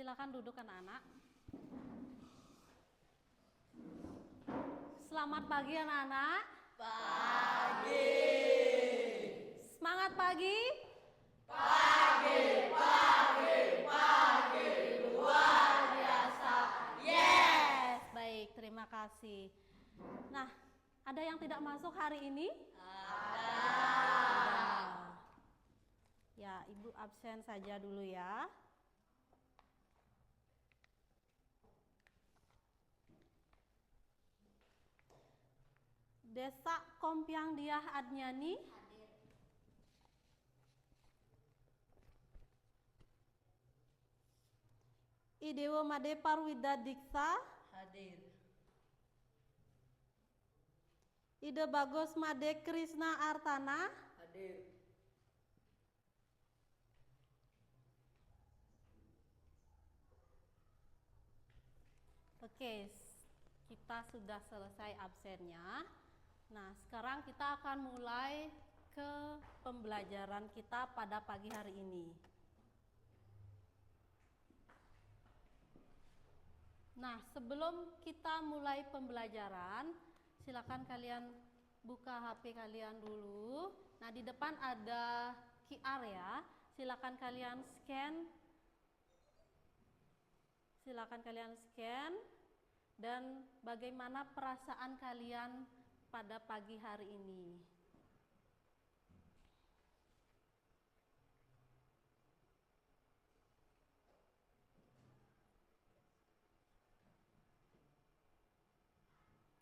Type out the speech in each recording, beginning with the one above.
Silakan duduk anak-anak. Selamat pagi anak-anak. Pagi. Semangat pagi. Pagi, pagi, pagi. Luar biasa. Yes. Baik, terima kasih. Nah, ada yang tidak masuk hari ini? Ada. Ya, Ibu absen saja dulu ya. Desa Kompiang Diah Adnyani. Hadir. Idewo Made Parwida Diksa. Hadir. Ide Bagos Made Krisna Artana. Hadir. Oke, kita sudah selesai absennya. Nah, sekarang kita akan mulai ke pembelajaran kita pada pagi hari ini. Nah, sebelum kita mulai pembelajaran, silakan kalian buka HP kalian dulu. Nah, di depan ada QR ya. Silakan kalian scan. Silakan kalian scan. Dan bagaimana perasaan kalian pada pagi hari ini?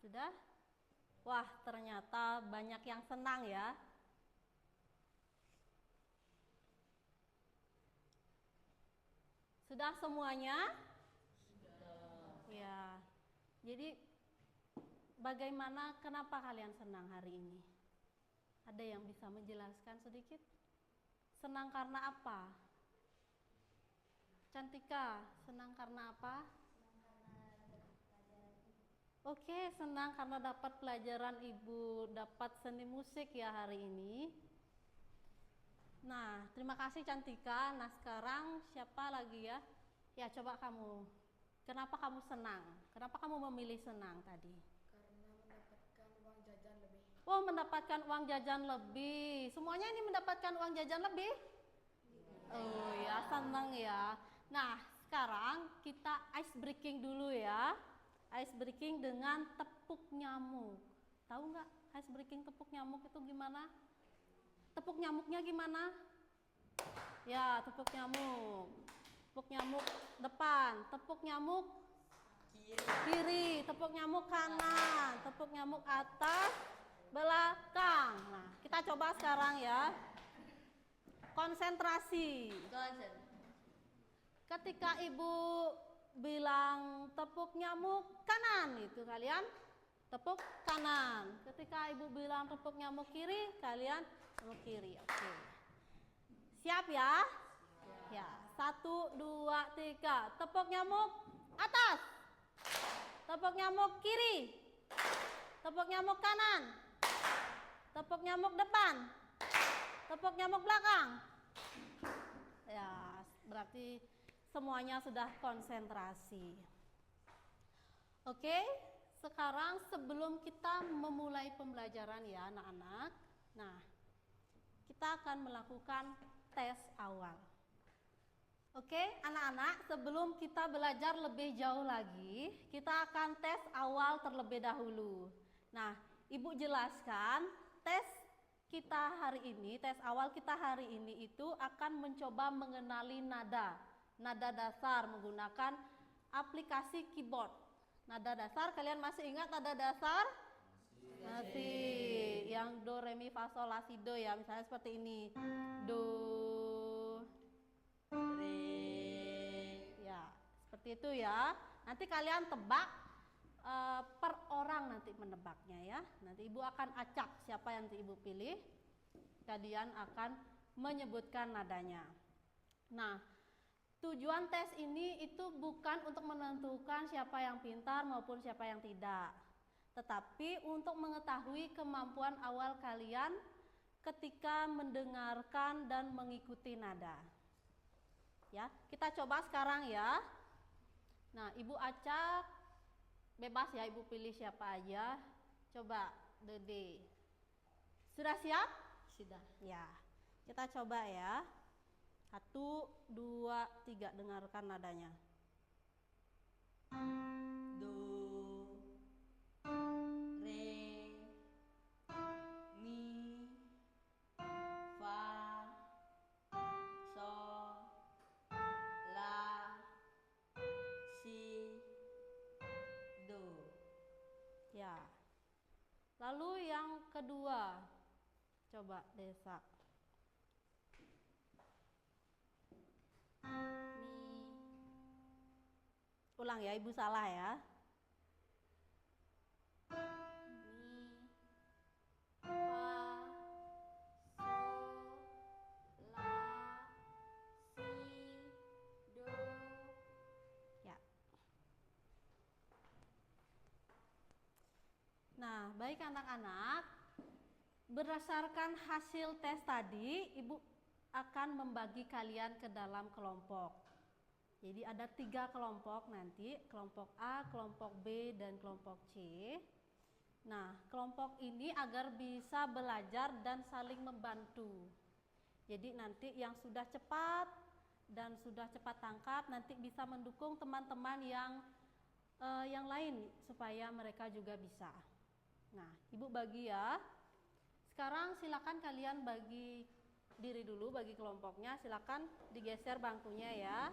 Sudah? Wah, ternyata banyak yang senang ya. Sudah semuanya? Sudah. Ya. Jadi bagaimana, kenapa kalian senang hari ini? Ada yang bisa menjelaskan sedikit? Senang karena apa? Cantika, senang karena apa? Oke, senang karena dapat pelajaran Ibu, dapat seni musik ya hari ini. Nah, terima kasih Cantika. Nah, sekarang siapa lagi ya? Ya, coba kamu. Kenapa kamu senang? Kenapa kamu memilih senang tadi? Karena mendapatkan uang jajan lebih. Oh, mendapatkan uang jajan lebih. Semuanya ini mendapatkan uang jajan lebih? Oh ya, senang ya. Nah, sekarang kita ice breaking dulu ya. Ice breaking dengan tepuk nyamuk. Tahu nggak ice breaking tepuk nyamuk itu gimana? Tepuk nyamuknya gimana? Ya, tepuk nyamuk. Tepuk nyamuk depan, tepuk nyamuk kiri, tepuk nyamuk kanan, tepuk nyamuk atas, belakang. Nah, kita coba sekarang ya. Konsentrasi. Ketika Ibu bilang tepuk nyamuk kanan, itu kalian tepuk kanan. Ketika Ibu bilang tepuk nyamuk kiri, kalian tepuk kiri. Oke. Siap ya? Ya. 1, 2, 3. Tepuk nyamuk atas. Tepuk nyamuk kiri. Tepuk nyamuk kanan. Tepuk nyamuk depan. Tepuk nyamuk belakang. Ya, berarti semuanya sudah konsentrasi. Oke, sekarang sebelum kita memulai pembelajaran ya anak-anak. Nah, kita akan melakukan tes awal. Oke, anak-anak, sebelum kita belajar lebih jauh lagi, kita akan tes awal terlebih dahulu. Nah, Ibu jelaskan tes kita hari ini, tes awal kita hari ini itu akan mencoba mengenali nada dasar menggunakan aplikasi keyboard. Nada dasar, kalian masih ingat nada dasar? Masih. Yang do, re, mi, fa, sol, la, si, do ya, misalnya seperti ini. Do, Re. ya, seperti itu ya. Nanti kalian tebak per orang nanti menebaknya ya. Nanti Ibu akan acak siapa yang nanti Ibu pilih. Kalian akan menyebutkan nadanya. Nah, tujuan tes ini itu bukan untuk menentukan siapa yang pintar maupun siapa yang tidak. Tetapi untuk mengetahui kemampuan awal kalian ketika mendengarkan dan mengikuti nada. Ya, kita coba sekarang ya. Nah, Ibu acak bebas ya, Ibu pilih siapa aja. Coba Dede. Sudah siap? Sudah. Ya. Kita coba ya. 1, 2, 3, dengarkan nadanya. Do, re, mi, fa, sol, la, si, do. Ya. Lalu yang kedua. Coba Desa. Ulang ya, Ibu salah ya. Mi, fa, sol, la, si, do. Ya. Nah, baik anak-anak, berdasarkan hasil tes tadi, Ibu akan membagi kalian ke dalam kelompok. Jadi ada 3 kelompok nanti, kelompok A, kelompok B, dan kelompok C. Nah, kelompok ini agar bisa belajar dan saling membantu. Jadi nanti yang sudah cepat dan sudah cepat tangkap nanti bisa mendukung teman-teman yang lain supaya mereka juga bisa. Nah, Ibu bagi ya. Sekarang silakan kalian bagi diri dulu, bagi kelompoknya. Silakan digeser bangkunya ya.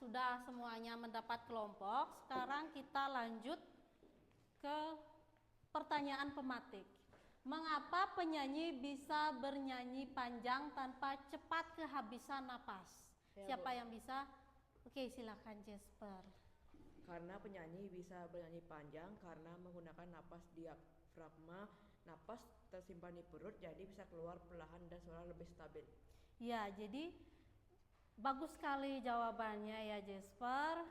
Sudah semuanya mendapat kelompok. Sekarang kita lanjut ke pertanyaan pematik. Mengapa penyanyi bisa bernyanyi panjang tanpa cepat kehabisan napas? Siapa yang bisa? Oke, silakan Jasper. Karena penyanyi bisa bernyanyi panjang karena menggunakan napas diafragma, napas tersimpan di perut jadi bisa keluar perlahan dan suara lebih stabil. Ya, jadi bagus sekali jawabannya ya Jasper.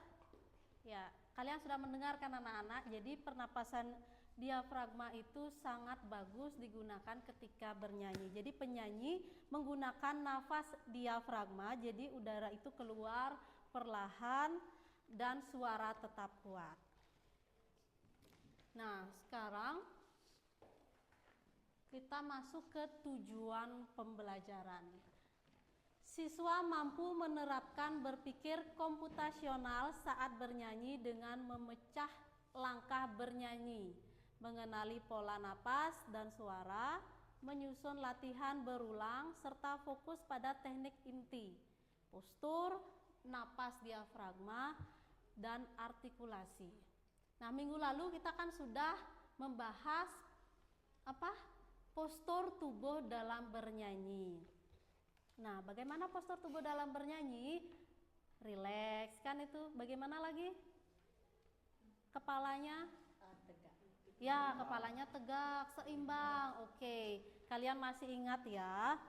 Ya, kalian sudah mendengarkan anak-anak, jadi pernapasan diafragma itu sangat bagus digunakan ketika bernyanyi. Jadi penyanyi menggunakan nafas diafragma, jadi udara itu keluar perlahan dan suara tetap kuat. Nah, sekarang kita masuk ke tujuan pembelajaran. Siswa mampu menerapkan berpikir komputasional saat bernyanyi dengan memecah langkah bernyanyi, mengenali pola napas dan suara, menyusun latihan berulang, serta fokus pada teknik inti, postur, napas diafragma, dan artikulasi. Nah, minggu lalu kita kan sudah membahas postur tubuh dalam bernyanyi. Nah, bagaimana postur tubuh dalam bernyanyi? Rileks kan itu. Bagaimana lagi? Kepalanya? Tegak. Ya, kepalanya tegak, seimbang. Oke, kalian masih ingat ya?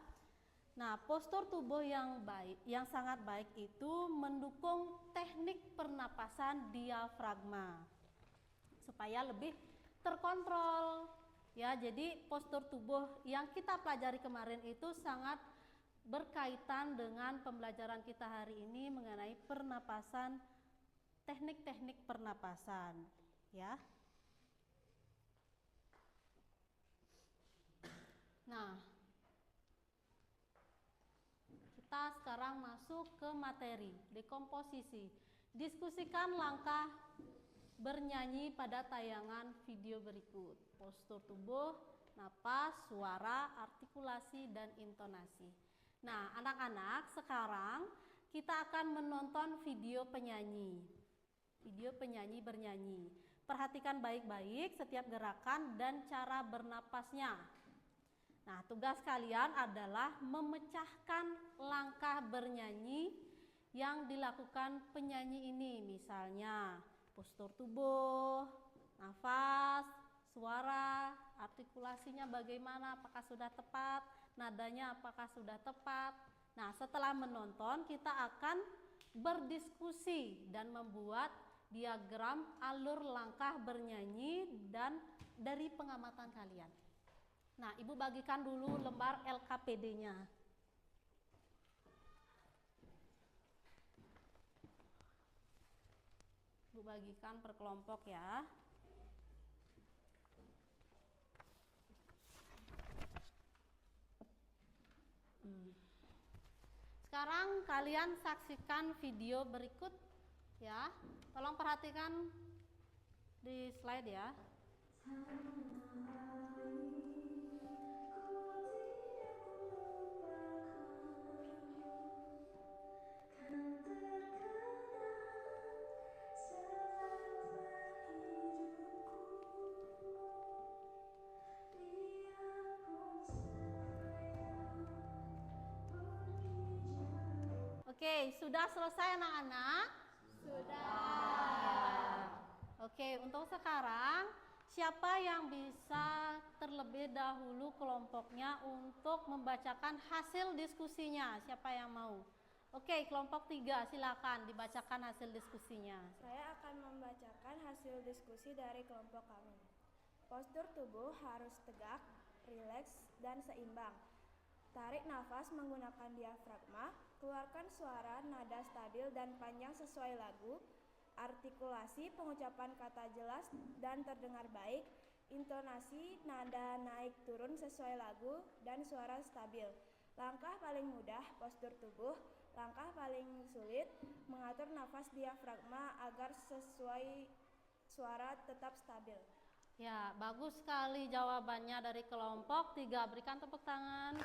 Nah, postur tubuh yang baik, yang sangat baik itu mendukung teknik pernapasan diafragma supaya lebih terkontrol. Ya, jadi postur tubuh yang kita pelajari kemarin itu sangat berkaitan dengan pembelajaran kita hari ini mengenai pernapasan, teknik-teknik pernapasan, ya. Nah, kita sekarang masuk ke materi, dekomposisi. Diskusikan langkah bernyanyi pada tayangan video berikut. Postur tubuh, napas, suara, artikulasi, dan intonasi. Nah, anak-anak, sekarang kita akan menonton video penyanyi. Video penyanyi bernyanyi. Perhatikan baik-baik setiap gerakan dan cara bernapasnya. Nah, tugas kalian adalah memecahkan langkah bernyanyi yang dilakukan penyanyi ini. Misalnya, postur tubuh, nafas, suara, artikulasinya bagaimana, apakah sudah tepat, nadanya apakah sudah tepat. Nah, setelah menonton kita akan berdiskusi dan membuat diagram alur langkah bernyanyi dan dari pengamatan kalian. Nah, Ibu bagikan dulu lembar LKPD-nya. Ibu bagikan per kelompok ya. Sekarang kalian saksikan video berikut ya. Tolong perhatikan di slide ya. Oke, sudah selesai anak-anak? Sudah. Oke, untuk sekarang siapa yang bisa terlebih dahulu kelompoknya untuk membacakan hasil diskusinya? Siapa yang mau? Oke, kelompok 3 silakan dibacakan hasil diskusinya. Saya akan membacakan hasil diskusi dari kelompok kami. Postur tubuh harus tegak, rileks, dan seimbang. Tarik nafas menggunakan diafragma, keluarkan suara nada stabil dan panjang sesuai lagu, artikulasi pengucapan kata jelas dan terdengar baik, intonasi nada naik turun sesuai lagu, dan suara stabil. Langkah paling mudah, postur tubuh. Langkah paling sulit, mengatur nafas diafragma agar sesuai suara tetap stabil. Ya, bagus sekali jawabannya dari kelompok 3. Berikan tepuk tangan.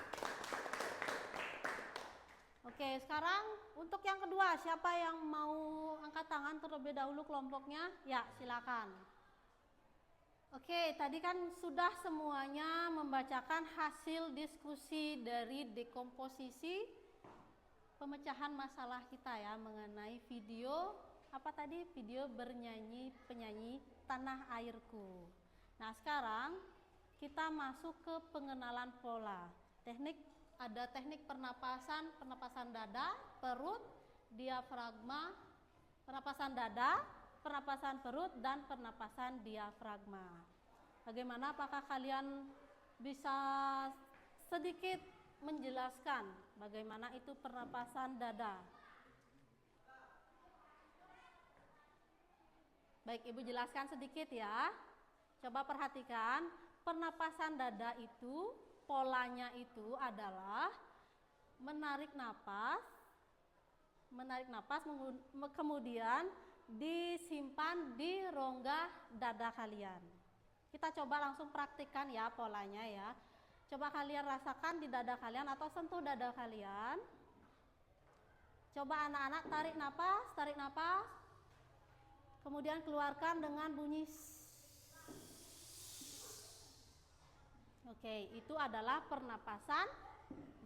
Oke, sekarang untuk yang kedua, siapa yang mau angkat tangan terlebih dahulu kelompoknya? Ya, silakan. Oke, tadi kan sudah semuanya membacakan hasil diskusi dari dekomposisi pemecahan masalah kita ya mengenai video apa tadi? Video bernyanyi penyanyi Tanah Airku. Nah, sekarang kita masuk ke pengenalan pola. Ada teknik pernapasan dada, perut, diafragma, pernapasan dada, pernapasan perut, dan pernapasan diafragma. Bagaimana, apakah kalian bisa sedikit menjelaskan bagaimana itu pernapasan dada? Baik, Ibu jelaskan sedikit ya. Coba perhatikan, pernapasan dada itu polanya itu adalah menarik napas, kemudian disimpan di rongga dada kalian. Kita coba langsung praktikkan ya polanya ya. Coba kalian rasakan di dada kalian atau sentuh dada kalian. Coba anak-anak tarik napas. Kemudian keluarkan dengan bunyi Oke, itu adalah pernapasan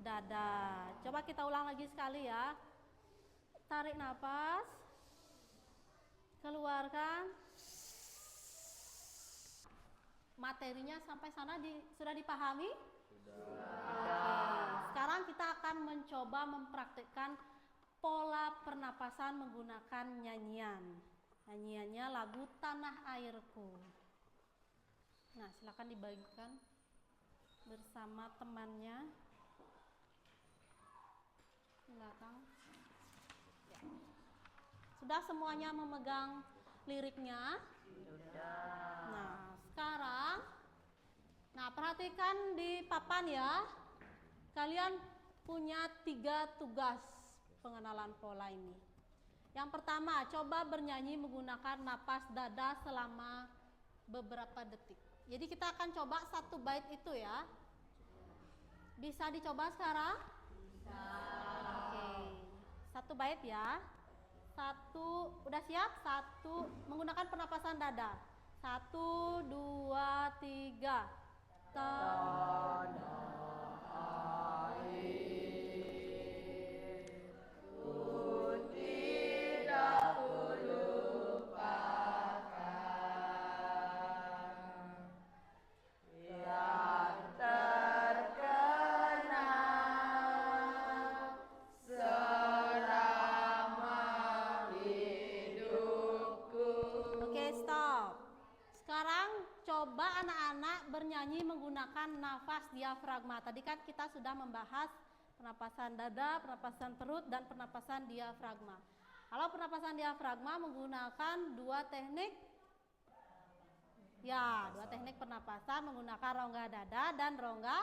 dada. Coba kita ulang lagi sekali ya. Tarik napas, keluarkan. Materinya sampai sana sudah dipahami? Sudah. Sekarang kita akan mencoba mempraktikkan pola pernapasan menggunakan nyanyian. Nyanyiannya lagu Tanah Airku. Nah, silakan dibagikan bersama temannya. Silakan. Ya. Sudah semuanya memegang liriknya? Sudah. Nah, sekarang perhatikan di papan ya. Kalian punya 3 tugas pengenalan pola ini. Yang pertama, coba bernyanyi menggunakan napas dada selama beberapa detik. Jadi kita akan coba 1 bait itu ya. Bisa dicoba sekarang? Bisa. Oke. 1 bait ya. 1, udah siap? 1 menggunakan pernapasan dada. 1, 2, 3. Tanah airku tidak kulupakan, yang terkenal selama hidupku. Oke, stop. Sekarang coba anak-anak bernyanyi menggunakan nafas diafragma. Tadi kan kita sudah membahas pernapasan dada, pernapasan perut, dan pernapasan diafragma. Kalau pernapasan diafragma menggunakan dua teknik, ya, dua teknik pernapasan menggunakan rongga dada dan rongga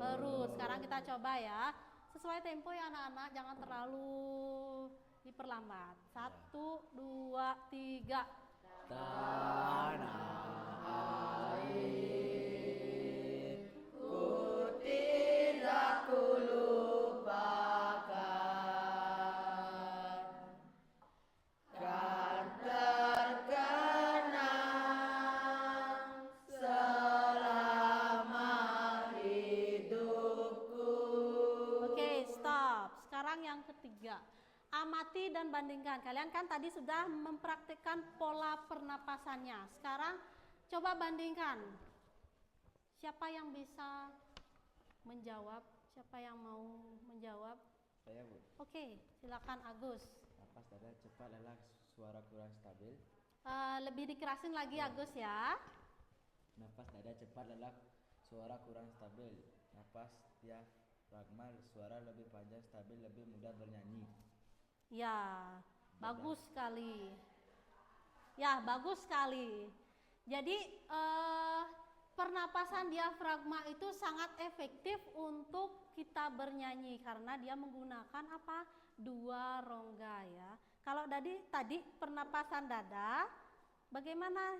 perut. Sekarang kita coba ya, sesuai tempo ya anak-anak, jangan terlalu diperlambat. 1, 2, 3. Tanah air Oke, stop. Sekarang yang ketiga. Amati dan bandingkan. Kalian kan tadi sudah mempraktikkan pola pernapasannya. Sekarang coba bandingkan. Siapa yang bisa menjawab? Siapa yang mau menjawab? Saya Bu, Oke, silakan Agus. napas dada cepat lelah, suara kurang stabil. Lebih dikerasin lagi Agus ya. Napas dada cepat lelah, suara kurang stabil. Napas diafragma, suara lebih panjang, stabil, lebih mudah bernyanyi. Ya, bagus sekali. Ya, bagus sekali. Jadi pernapasan diafragma itu sangat efektif untuk kita bernyanyi karena dia menggunakan apa? Dua rongga ya. Kalau tadi pernapasan dada bagaimana?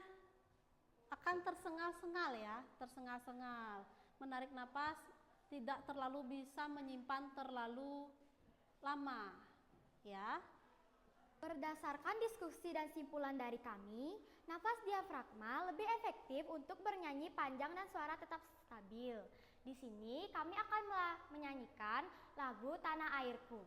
Akan tersengal-sengal ya, tersengal-sengal. Menarik napas tidak terlalu bisa menyimpan terlalu lama. Ya. Berdasarkan diskusi dan simpulan dari kami, nafas diafragma lebih efektif untuk bernyanyi panjang dan suara tetap stabil. Di sini kami akan menyanyikan lagu Tanah Airku.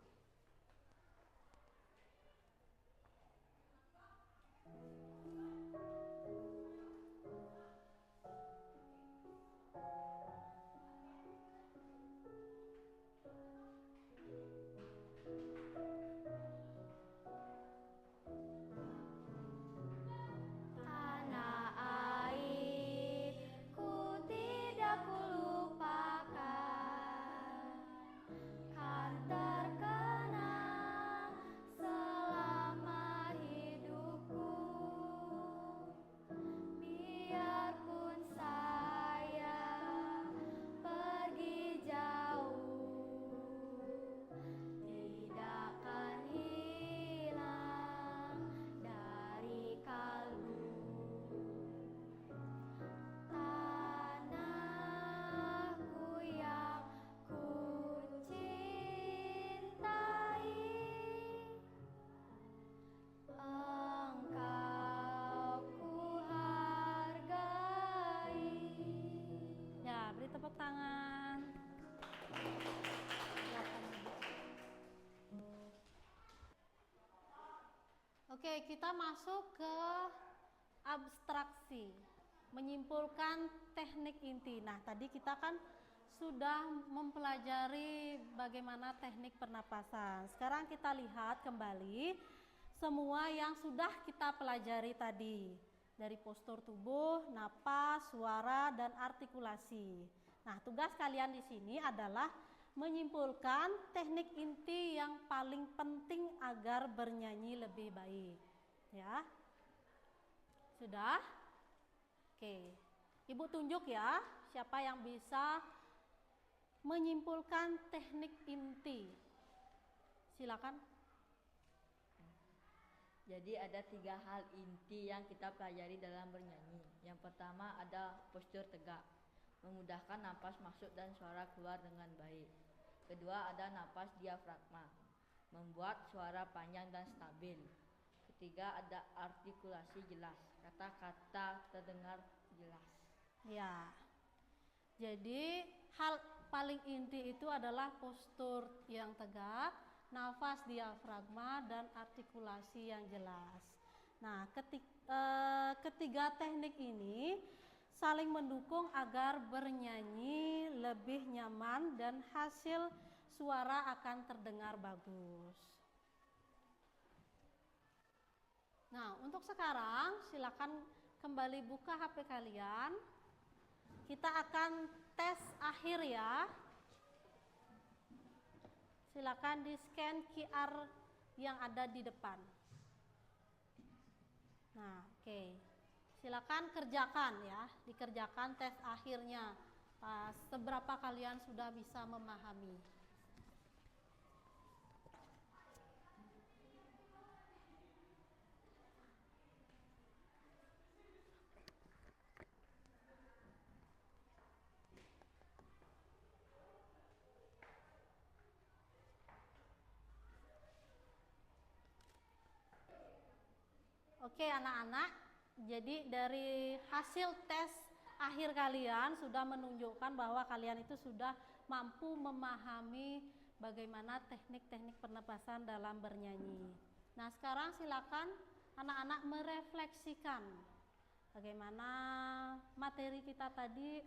Tanah airku tidak kulupakan, kan terkenang selama hidupku. Biarpun saya pergi jauh, tidak akan hilang dari kalbu. Tanahku yang ku cintai, engkau ku hargai. Ya, beri tepuk tangan. Oke, kita masuk ke abstraksi, menyimpulkan teknik inti. Nah, tadi kita kan sudah mempelajari bagaimana teknik pernapasan. Sekarang kita lihat kembali semua yang sudah kita pelajari tadi. Dari postur tubuh, napas, suara, dan artikulasi. Nah, tugas kalian di sini adalah menyimpulkan teknik inti yang paling penting agar bernyanyi lebih baik. Ya. Sudah? Oke. Ibu tunjuk ya, siapa yang bisa menyimpulkan teknik inti. Silakan. Jadi ada 3 hal inti yang kita pelajari dalam bernyanyi. Yang pertama ada postur tegak, memudahkan napas masuk dan suara keluar dengan baik. Kedua ada napas diafragma, membuat suara panjang dan stabil. Ketiga ada artikulasi jelas, kata-kata terdengar jelas. Ya. Jadi hal paling inti itu adalah postur yang tegak, nafas diafragma, dan artikulasi yang jelas. Nah, ketiga teknik ini saling mendukung agar bernyanyi lebih nyaman dan hasil suara akan terdengar bagus. Nah, untuk sekarang silakan kembali buka HP kalian. kita akan tes akhir ya. Silakan di-scan QR yang ada di depan. Nah, oke. Silakan kerjakan ya, dikerjakan tes akhirnya. Seberapa kalian sudah bisa memahami. Oke anak-anak, jadi dari hasil tes akhir kalian sudah menunjukkan bahwa kalian itu sudah mampu memahami bagaimana teknik-teknik pernapasan dalam bernyanyi. Nah sekarang silakan anak-anak merefleksikan bagaimana materi kita tadi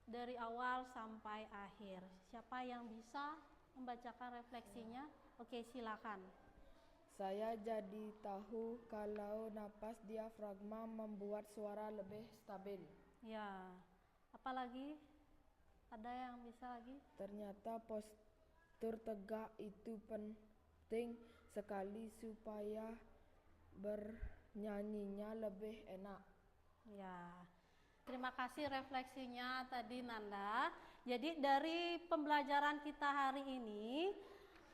dari awal sampai akhir. Siapa yang bisa membacakan refleksinya? Oke silakan. Saya jadi tahu kalau napas diafragma membuat suara lebih stabil. Ya, apalagi? Ada yang bisa lagi? Ternyata postur tegak itu penting sekali supaya bernyanyinya lebih enak. Ya, terima kasih refleksinya tadi Nanda. Jadi dari pembelajaran kita hari ini,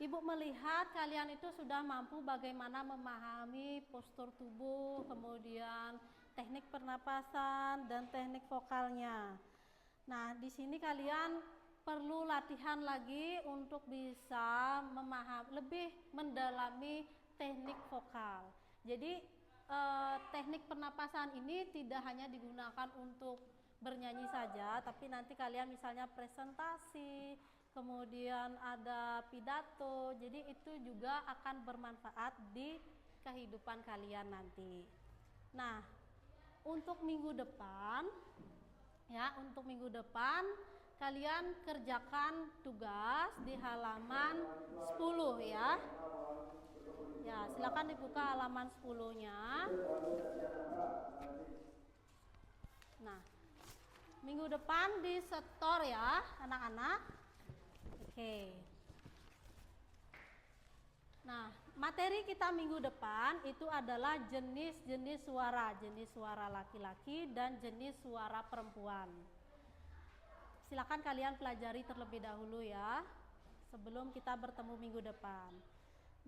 Ibu melihat kalian itu sudah mampu bagaimana memahami postur tubuh, kemudian teknik pernapasan dan teknik vokalnya. Nah, di sini kalian perlu latihan lagi untuk bisa lebih mendalami teknik vokal. Jadi teknik pernapasan ini tidak hanya digunakan untuk bernyanyi saja, tapi nanti kalian misalnya presentasi, kemudian ada pidato, jadi itu juga akan bermanfaat di kehidupan kalian nanti. Nah, untuk minggu depan kalian kerjakan tugas di halaman 10 ya. Ya, silakan dibuka halaman 10-nya. Nah, minggu depan disetor ya anak-anak. Oke. Nah, materi kita minggu depan itu adalah jenis-jenis suara laki-laki dan jenis suara perempuan. Silakan kalian pelajari terlebih dahulu ya, sebelum kita bertemu minggu depan.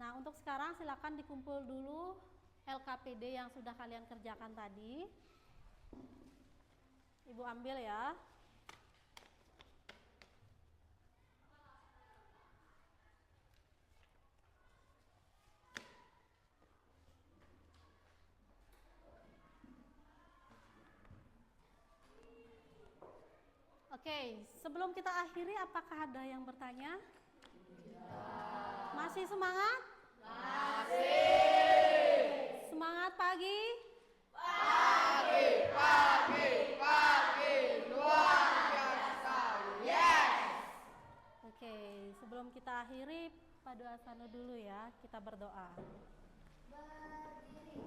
Nah, untuk sekarang silakan dikumpul dulu LKPD yang sudah kalian kerjakan tadi. Ibu ambil ya. Oke, sebelum kita akhiri, apakah ada yang bertanya? Masih semangat? Masih. Semangat pagi? Pagi, luar biasa, yes! Oke, sebelum kita akhiri, Pak Doa Sanu dulu ya, kita berdoa. Berdiri.